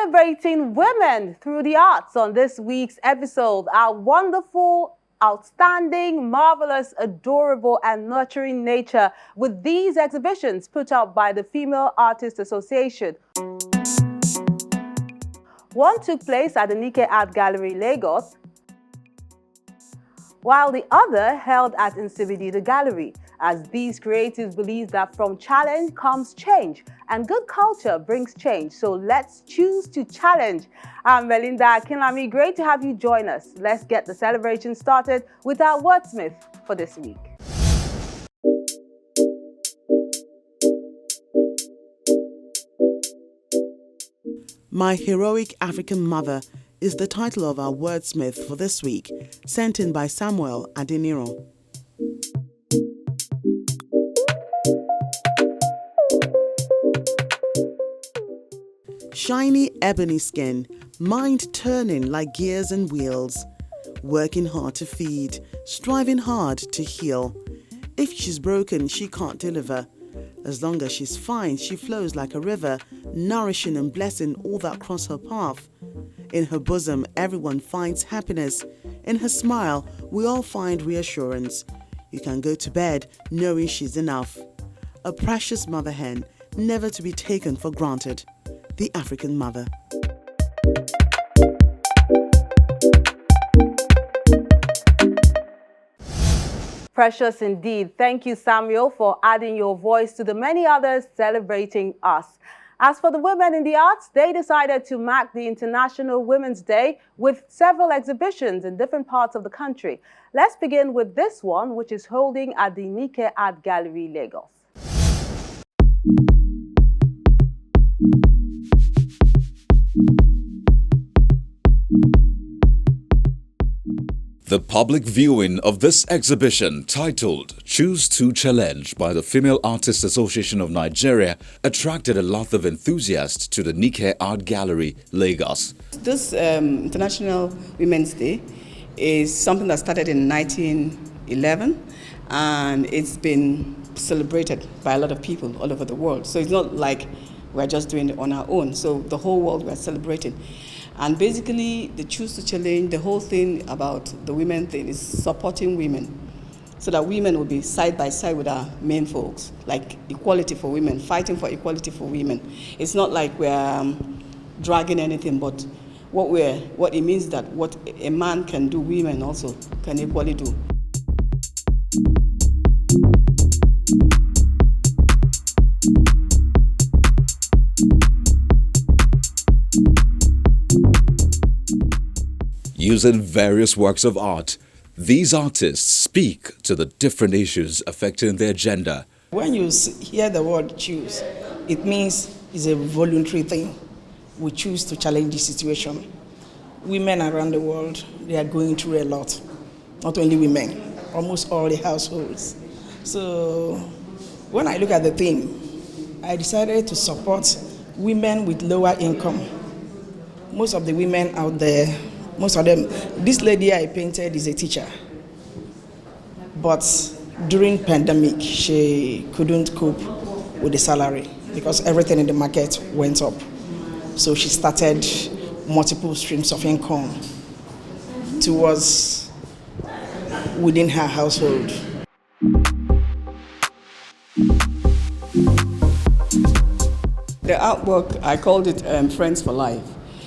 Celebrating women through the arts on this week's episode. Our wonderful, outstanding, marvelous, adorable, and nurturing nature with these exhibitions put up by the Female Artists Association. One took place at the Nike Art Gallery, Lagos, while the other held at Nsibidi, the gallery, as these creatives believe that from challenge comes change, and good culture brings change. So let's choose to challenge. I'm Melinda Akinlami. Great to have you join us. Let's get the celebration started with our wordsmith for this week. My Heroic African Mother is the title of our wordsmith for this week, sent in by Samuel Adeniro. Shiny ebony skin, mind turning like gears and wheels, working hard to feed, striving hard to heal. If she's broken, she can't deliver. As long as she's fine, she flows like a river, nourishing and blessing all that cross her path. In her bosom, everyone finds happiness. In her smile, we all find reassurance. You can go to bed knowing she's enough. A precious mother hen, never to be taken for granted. The African Mother. Precious indeed. Thank you, Samuel, for adding your voice to the many others celebrating us. As for the women in the arts, they decided to mark the International Women's Day with several exhibitions in different parts of the country. Let's begin with this one, which is holding at the Nike Art Gallery, Lagos. The public viewing of this exhibition, titled Choose to Challenge by the Female Artists Association of Nigeria, attracted a lot of enthusiasts to the Nike Art Gallery, Lagos. This International Women's Day is something that started in 1911, and it's been celebrated by a lot of people all over the world. So it's not like we're just doing it on our own. So the whole world we're celebrating. And basically, the Choose to Challenge, the whole thing about the women thing is supporting women so that women will be side by side with our men folks, like equality for women, fighting for equality for women. It's not like we're dragging anything, but what it means that what a man can do, women also can equally do. Using various works of art, these artists speak to the different issues affecting their gender. When you hear the word choose, it means it's a voluntary thing. We choose to challenge the situation. Women around the world, they are going through a lot. Not only women, almost all the households. So when I look at the theme, I decided to support women with lower income. Most of the women out there, most of them, this lady I painted is a teacher. But during pandemic, she couldn't cope with the salary because everything in the market went up. So she started multiple streams of income towards within her household. The artwork, I called it Friends for Life.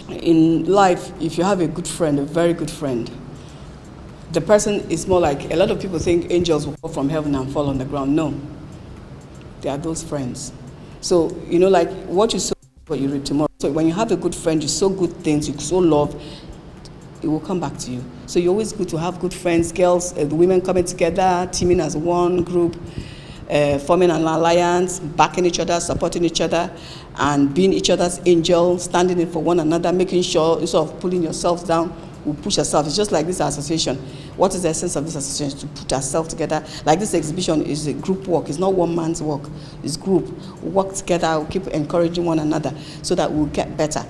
In life, if you have a good friend, a very good friend, the person is more like, a lot of people think angels will fall from heaven and fall on the ground. No, they are those friends. So, you know, like what you sow, what you reap tomorrow. So when you have a good friend, you sow good things, you sow love, it will come back to you. So you're always good to have good friends, girls, the women coming together, teaming as one group, forming an alliance, backing each other, supporting each other, and being each other's angel, standing in for one another, making sure instead of pulling yourselves down, we push ourselves. It's just like this association. What is the essence of this association? To put ourselves together. Like this exhibition is a group work. It's not one man's work. It's group. We work together. We keep encouraging one another so that we'll get better.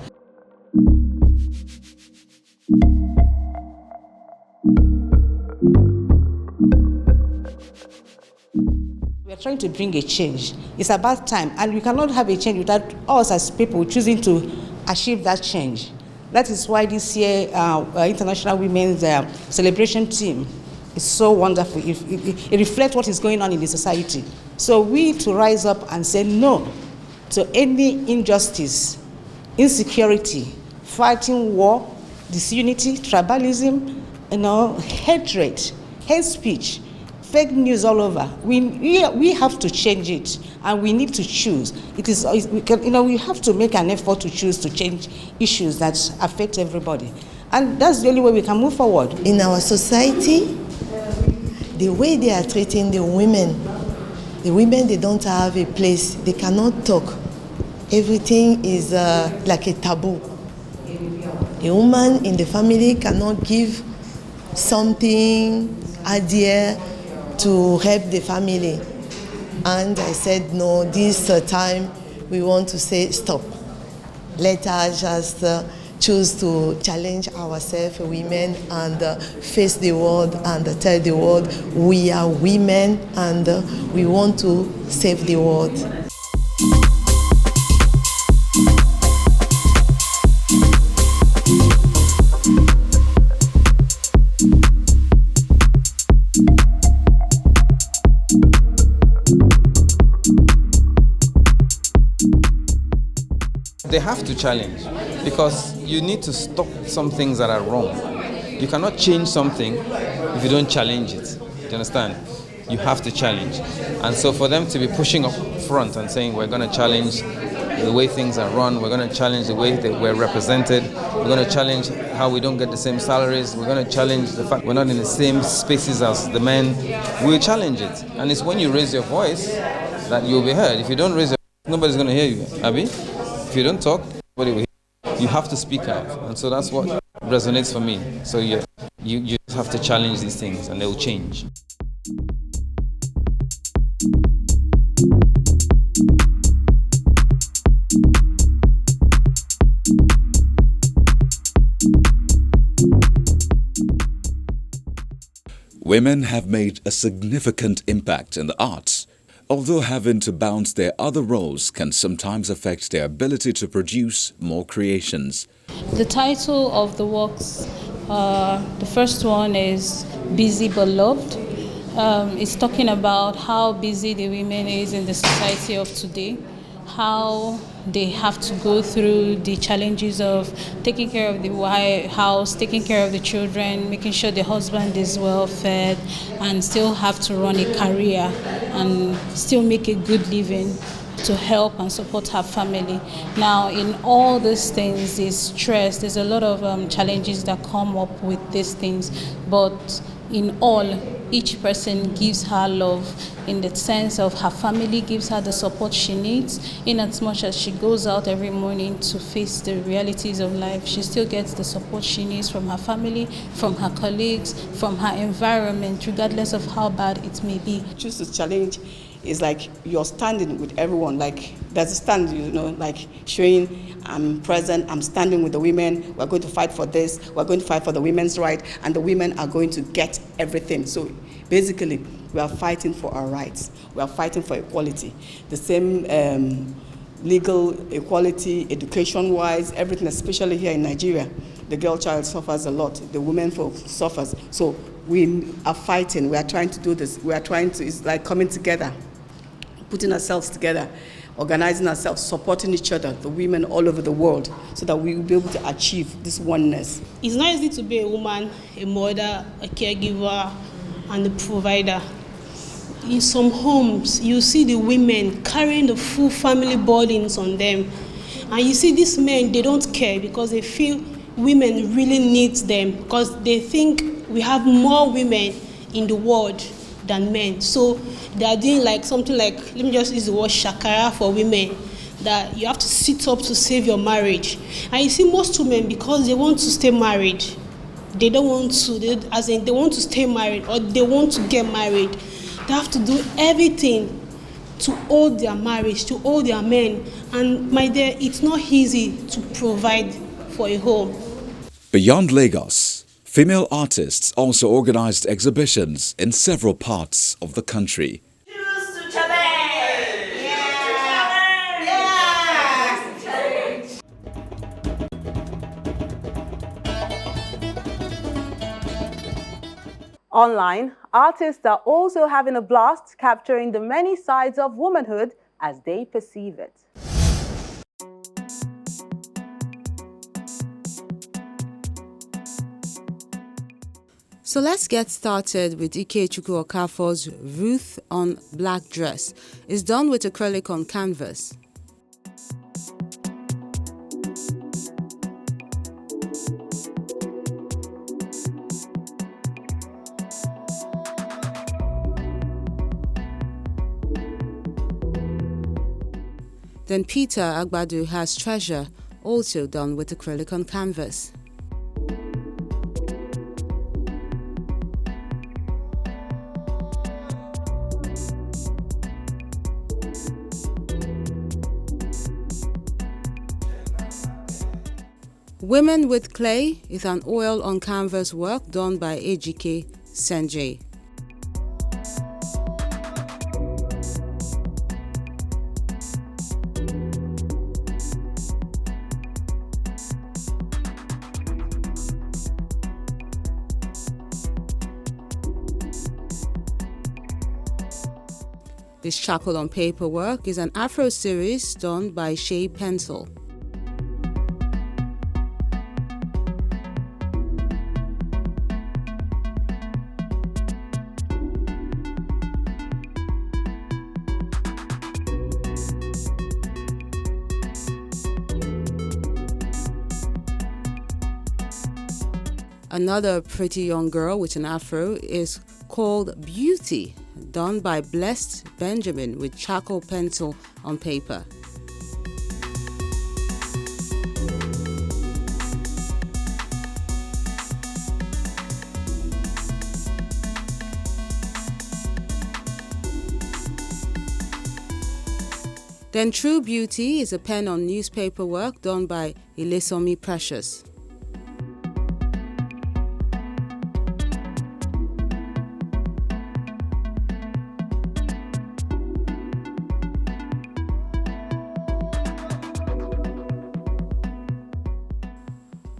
We are trying to bring a change. It's about time, and we cannot have a change without us as people choosing to achieve that change. That is why this year International Women's Celebration Team is so wonderful. It reflects what is going on in the society. So we to rise up and say no to any injustice, insecurity, fighting war, disunity, tribalism, hatred, hate speech, fake news all over. We have to change it, and we need to choose. We have to make an effort to choose to change issues that affect everybody, and that's the only way we can move forward. In our society, the way they are treating the women, they don't have a place. They cannot talk. Everything is like a taboo. A woman in the family cannot give something, idea, to help the family. And I said, no, this time we want to say stop. Let us just choose to challenge ourselves, women, and face the world and tell the world we are women and we want to save the world. They have to challenge, because you need to stop some things that are wrong. You cannot change something if you don't challenge it. Do you understand? You have to challenge. And so for them to be pushing up front and saying we're going to challenge the way things are run, we're going to challenge the way that we're represented, we're going to challenge how we don't get the same salaries, we're going to challenge the fact we're not in the same spaces as the men, we'll challenge it. And it's when you raise your voice that you'll be heard. If you don't raise your voice, nobody's going to hear you, Abby. If you don't talk, nobody will hear you. You have to speak out. And so that's what resonates for me. So you just have to challenge these things and they will change. Women have made a significant impact in the arts, although having to balance their other roles can sometimes affect their ability to produce more creations. The title of the works, the first one is Busy But Loved. It's talking about how busy the women is in the society of today, how they have to go through the challenges of taking care of the house, taking care of the children, making sure the husband is well fed, and still have to run a career and still make a good living to help and support her family. Now, in all these things, there's stress, there's a lot of challenges that come up with these things, but in all, each person gives her love in the sense of her family gives her the support she needs. In as much as she goes out every morning to face the realities of life, she still gets the support she needs from her family, from her colleagues, from her environment, regardless of how bad it may be. Choose to challenge is like you're standing with everyone, like there's a stand, like showing I'm present, I'm standing with the women, we're going to fight for this, we're going to fight for the women's right, and the women are going to get everything. So basically, we are fighting for our rights, we are fighting for equality. The same legal equality, education-wise, everything, especially here in Nigeria. The girl child suffers a lot, the women folk suffers. So we are fighting, we are trying to do this, it's like coming together, putting ourselves together, organizing ourselves, supporting each other, the women all over the world, so that we will be able to achieve this oneness. It's not easy to be a woman, a mother, a caregiver, and a provider. In some homes, you see the women carrying the full family burdens on them. And you see these men, they don't care because they feel women really need them, because they think we have more women in the world than men. So they are doing like something like, let me just use the word shakara for women, that you have to sit up to save your marriage. And you see most women, because they want to stay married, they don't want to, they want to stay married or they want to get married, they have to do everything to hold their marriage, to hold their men. And my dear, it's not easy to provide for a home. Beyond Lagos, female artists also organized exhibitions in several parts of the country. Online, artists are also having a blast capturing the many sides of womanhood as they perceive it. So let's get started with Ikechukwu Okafor's Ruth on Black Dress. It's done with acrylic on canvas. Then Peter Agbadu has Treasure, also done with acrylic on canvas. Women with Clay is an oil on canvas work done by Ejike Senjay. This charcoal on paper work is an Afro series done by Shea Pencil. Another pretty young girl with an afro is called Beauty, done by Blessed Benjamin with charcoal pencil on paper. Then True Beauty is a pen on newspaper work done by Ilesomi Precious.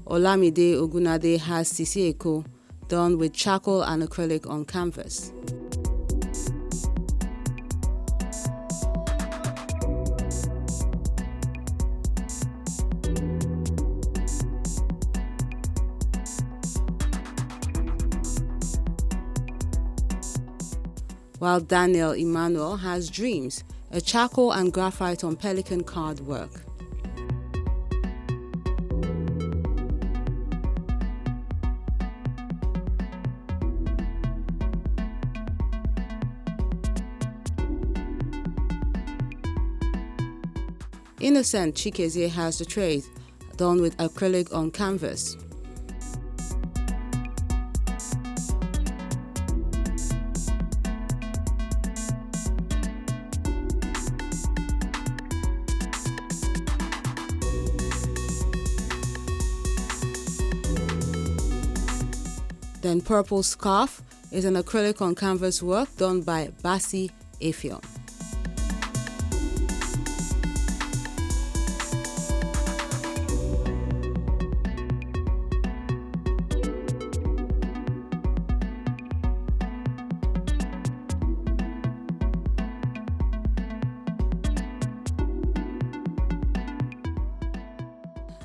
Olamide Ogunade has Sisi Eko, done with charcoal and acrylic on canvas. While Daniel Emmanuel has Dreams, a charcoal and graphite on pelican card work. Innocent Chikezie has The Trade, done with acrylic on canvas. Then Purple Scarf is an acrylic on canvas work done by Basi Efion.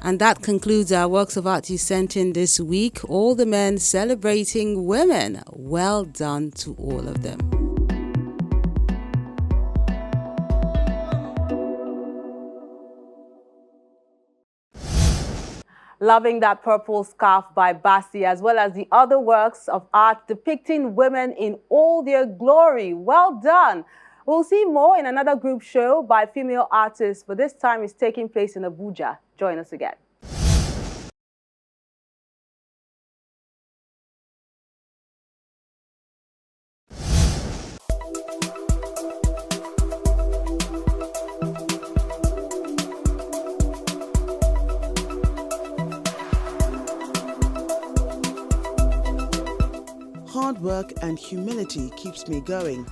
And that concludes our works of art you sent in this week. All the men celebrating women. Well done to all of them. Loving that Purple Scarf by Basi, as well as the other works of art depicting women in all their glory. Well done. We'll see more in another group show by female artists, but this time it's taking place in Abuja. Join us again. Hard work and humility keeps me going.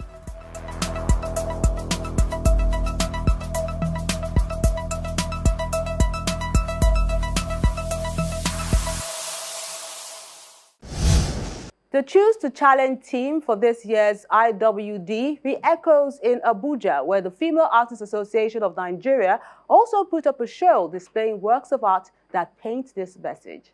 The Choose to Challenge team for this year's IWD re-echoes in Abuja, where the Female Artists Association of Nigeria also put up a show displaying works of art that paint this message.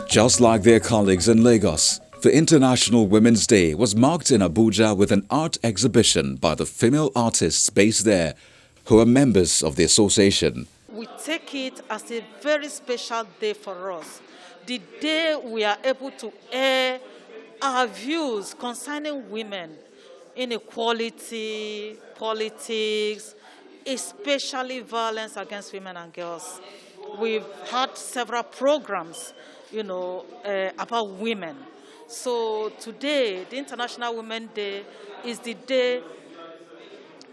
Just like their colleagues in Lagos, the International Women's Day was marked in Abuja with an art exhibition by the female artists based there, who are members of the association. We take it as a very special day for us. The day we are able to air our views concerning women, inequality, politics, especially violence against women and girls. We've had several programs, about women. So today, the International Women's Day is the day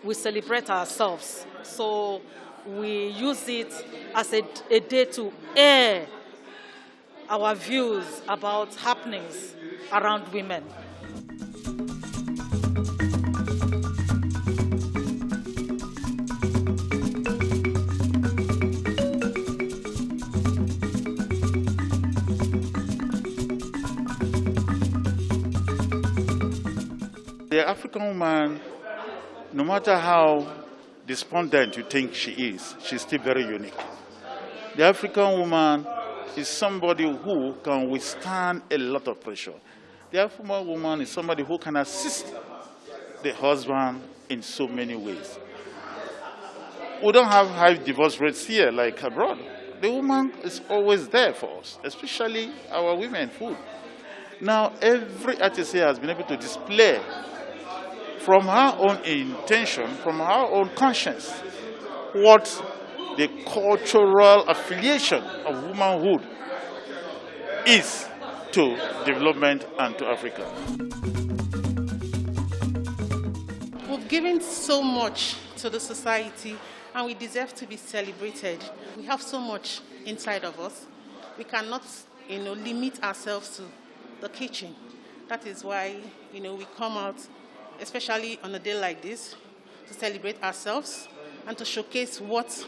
we celebrate ourselves. So we use it as a day to air our views about happenings around women. The African woman, no matter how despondent you think she is, she's still very unique. The African woman is somebody who can withstand a lot of pressure. The African woman is somebody who can assist the husband in so many ways. We don't have high divorce rates here like abroad. The woman is always there for us, especially our women food. Now, every artist here has been able to display from her own intention, from her own conscience, what the cultural affiliation of womanhood is to development and to Africa. We've given so much to the society and we deserve to be celebrated. We have so much inside of us. We cannot, limit ourselves to the kitchen. That is why, we come out, especially on a day like this, to celebrate ourselves and to showcase what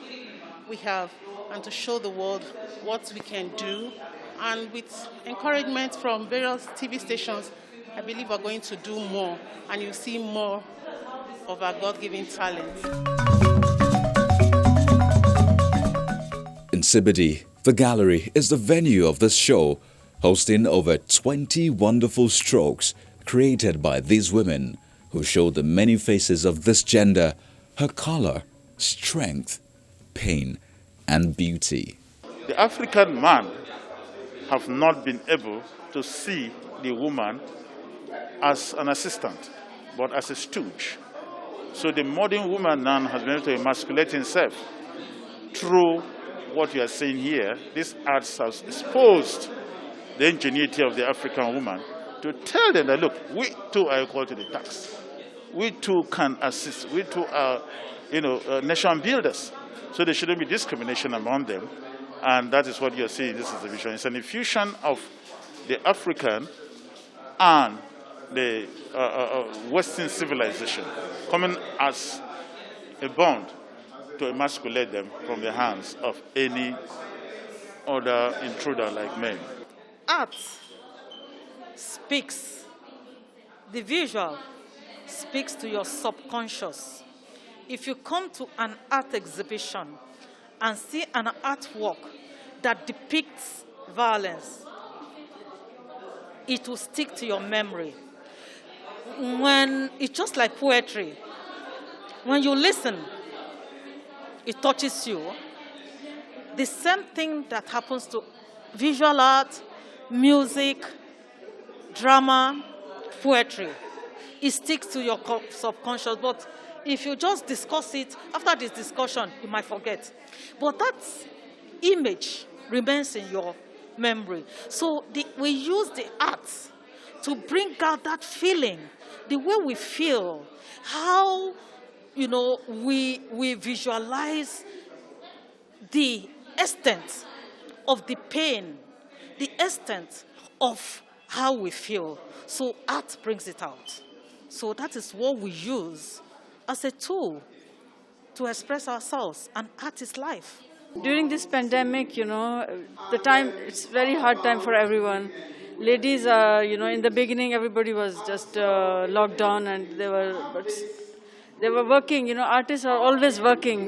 we have and to show the world what we can do. And with encouragement from various TV stations, I believe we're going to do more and you'll see more of our God-given talents. In CBD, the gallery is the venue of this show, hosting over 20 wonderful strokes created by these women who show the many faces of this gender, her color, strength, pain, and beauty. The African man have not been able to see the woman as an assistant, but as a stooge. So the modern woman now has been able to emasculate himself through what you are saying here. This arts has exposed the ingenuity of the African woman to tell them that, look, we too are equal to the task. We too can assist. We too are, nation builders. So there shouldn't be discrimination among them. And that is what you're seeing in this exhibition. It's an infusion of the African and the Western civilization coming as a bond to emasculate them from the hands of any other intruder like men. Art speaks, the visual speaks to your subconscious. If you come to an art exhibition and see an artwork that depicts violence, it will stick to your memory. When it's just like poetry, when you listen, it touches you. The same thing that happens to visual art, music, drama, poetry. It sticks to your subconscious, but if you just discuss it, after this discussion, you might forget. But that image remains in your memory. So we use the arts to bring out that feeling, the way we feel, how, we visualize the extent of the pain, the extent of how we feel. So art brings it out. So that is what we use as a tool to express ourselves, and art is life. During this pandemic, it's very hard time for everyone. Ladies, in the beginning, everybody was just locked down, and they were working. Artists are always working.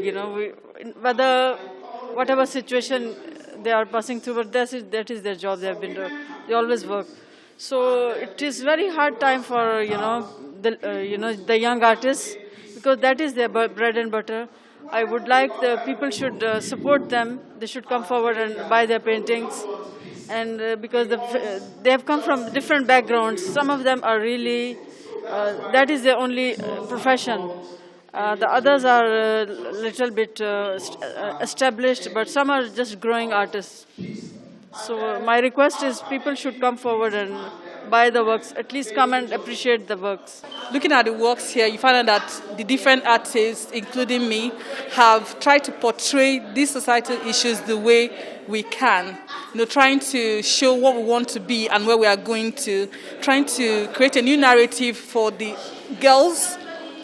Whatever situation they are passing through, but that is their job. They always work. So it is very hard time for the young artists, because that is their bread and butter. I would like the people should support them. They should come forward and buy their paintings, and because they have come from different backgrounds. Some of them are really that is their only profession. The others are a little bit established, but some are just growing artists. So my request is people should come forward and buy the works, at least come and appreciate the works. Looking at the works here, you find out that the different artists, including me, have tried to portray these societal issues the way we can. Trying to show what we want to be and where we are going to, trying to create a new narrative for the girls,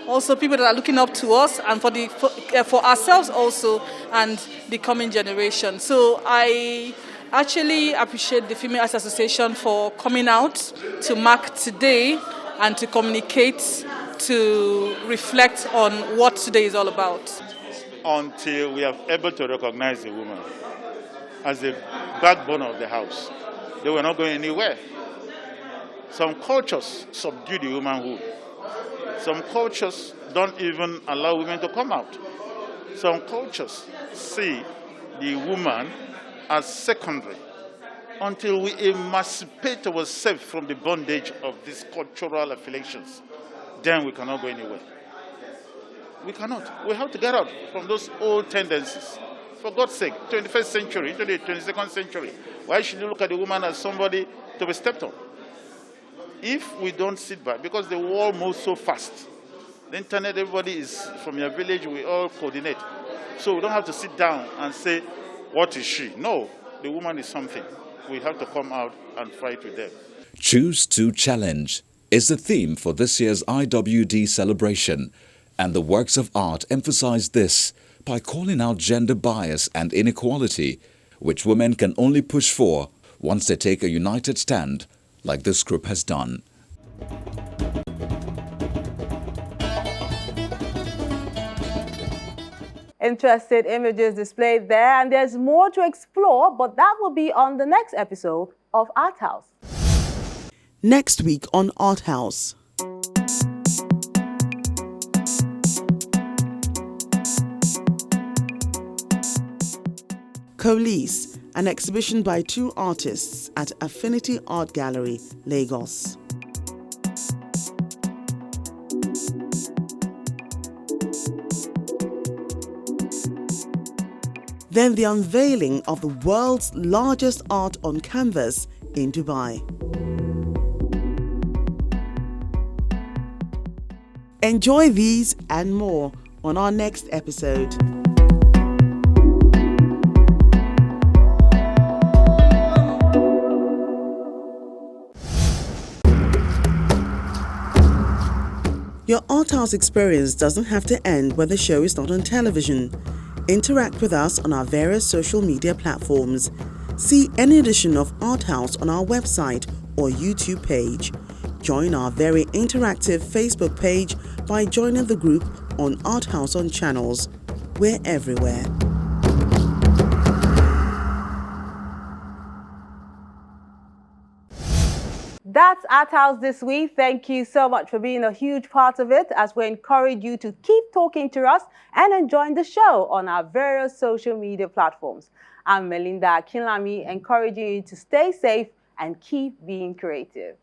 also people that are looking up to us, and for ourselves also, and the coming generation. So I actually appreciate the Female Arts Association for coming out to mark today and to communicate, to reflect on what today is all about. Until we are able to recognize the woman as the backbone of the house, they were not going anywhere. Some cultures subdue the womanhood. Some cultures don't even allow women to come out. Some cultures see the woman as secondary. Until we emancipate ourselves from the bondage of these cultural affiliations, then we cannot go anywhere. We cannot. We have to get out from those old tendencies. For God's sake, 21st century, into the 22nd century, why should you look at the woman as somebody to be stepped on? If we don't sit back, because the world moves so fast, the internet, everybody is from your village, we all coordinate. So we don't have to sit down and say, what is she? No, the woman is something. We have to come out and fight with them. Choose to Challenge is the theme for this year's IWD celebration, and the works of art emphasize this by calling out gender bias and inequality, which women can only push for once they take a united stand, like this group has done. Interesting images displayed there, and there's more to explore, but that will be on the next episode of Art House. Next week on Art House. Coalesce, an exhibition by two artists at Affinity Art Gallery, Lagos. Then the unveiling of the world's largest art on canvas in Dubai. Enjoy these and more on our next episode. Your Art House experience doesn't have to end when the show is not on television. Interact with us on our various social media platforms. See any edition of Art House on our website or YouTube page. Join our very interactive Facebook page by joining the group on Art House on Channels. We're everywhere. That's Art House this week. Thank you so much for being a huge part of it, as we encourage you to keep talking to us and enjoying the show on our various social media platforms. I'm Melinda Akinlami, encouraging you to stay safe and keep being creative.